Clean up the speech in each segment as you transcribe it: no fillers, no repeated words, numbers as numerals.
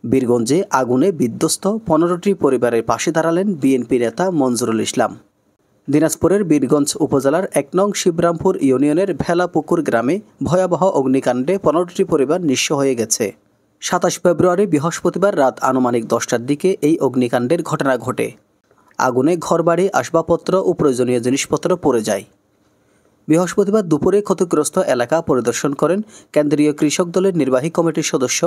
বীরগঞ্জে আগুনে বিধ্বস্ত ১৫টি পরিবারের পাশে দাঁড়ালেন বিএনপি নেতা মনজুরুল ইসলাম। দিনাজপুরের বীরগঞ্জ উপজেলার ১ নং শিবরামপুর ইউনিয়নের ভেলাপুকুর গ্রামে ভয়াবহ অগ্নিকাণ্ডে ১৫টি পরিবার নিঃস্ব হয়ে গেছে। ২৭ ফেব্রুয়ারি বৃহস্পতিবার রাত আনুমানিক ১০টার দিকে এই অগ্নিকাণ্ডের ঘটনা ঘটে। আগুনে ঘরবাড়ি, আসবাবপত্র ও প্রয়োজনীয় জিনিসপত্র পড়ে যায়। বৃহস্পতিবার দুপুরে ক্ষতিগ্রস্ত এলাকা পরিদর্শন করেন কেন্দ্রীয় কৃষক দলের নির্বাহী কমিটির সদস্য,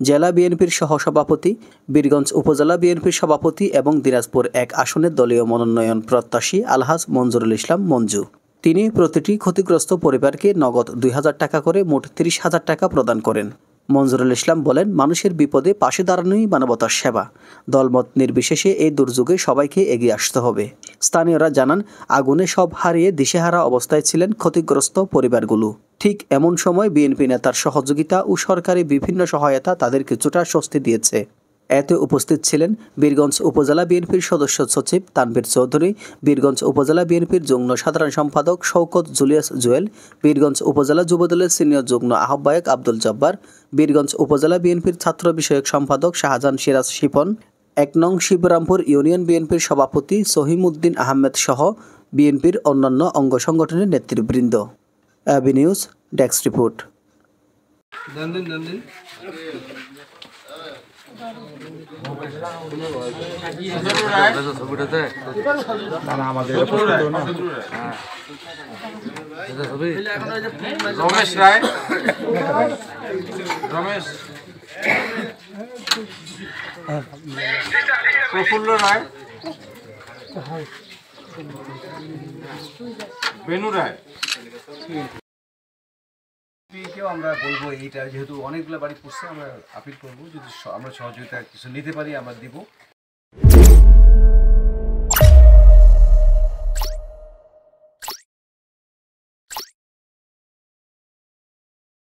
জেলা বিএনপির সহসভাপতি, বীরগঞ্জ উপজেলা বিএনপির সভাপতি এবং দিনাজপুর ১ আসনের দলীয় মনোনয়ন প্রত্যাশী আলহাজ মনজুরুল ইসলাম মঞ্জু। তিনি প্রতিটি ক্ষতিগ্রস্ত পরিবারকে নগদ ২,০০০ টাকা করে মোট ৩০,০০০ টাকা প্রদান করেন। মনজুরুল ইসলাম বলেন, মানুষের বিপদে পাশে দাঁড়ানোই মানবতার সেবা। দলমত নির্বিশেষে এই দুর্যোগে সবাইকে এগিয়ে আসতে হবে। স্থানীয়রা জানান, আগুনে সব হারিয়ে দিশেহারা অবস্থায় ছিলেন ক্ষতিগ্রস্ত পরিবারগুলো। ঠিক এমন সময় বিএনপি নেতার সহযোগিতা ও সরকারি বিভিন্ন সহায়তা তাদের কিছুটা স্বস্তি দিয়েছে। এতে উপস্থিত ছিলেন বীরগঞ্জ উপজেলা বিএনপির সদস্য সচিব তানভীর চৌধুরী, বীরগঞ্জ উপজেলা বিএনপির যুগ্ম সাধারণ সম্পাদক শওকত জুলিয়াস জুয়েল, বীরগঞ্জ উপজেলা যুবদলের সিনিয়র যুগ্ম আহ্বায়ক আব্দুল জব্বার, বীরগঞ্জ উপজেলা বিএনপির ছাত্র বিষয়ক সম্পাদক শাহজাহান সিরাজ শিপন, ১ নং শিবরামপুর ইউনিয়ন বিএনপির সভাপতি সহিমউদ্দিন আহমেদ সহ বিএনপির অন্যান্য অঙ্গ সংগঠনের নেতৃবৃন্দ। AB news desk report. Ramesh Roy, Ramesh Prafulla Roy, Benu Roy. আমরা বলবো এইটা যেহেতু অনেকগুলো বাড়ি পড়ছে, আমরা আপিল করবো যদি আমরা সহযোগিতা কিছু নিতে পারি আমরা দিব।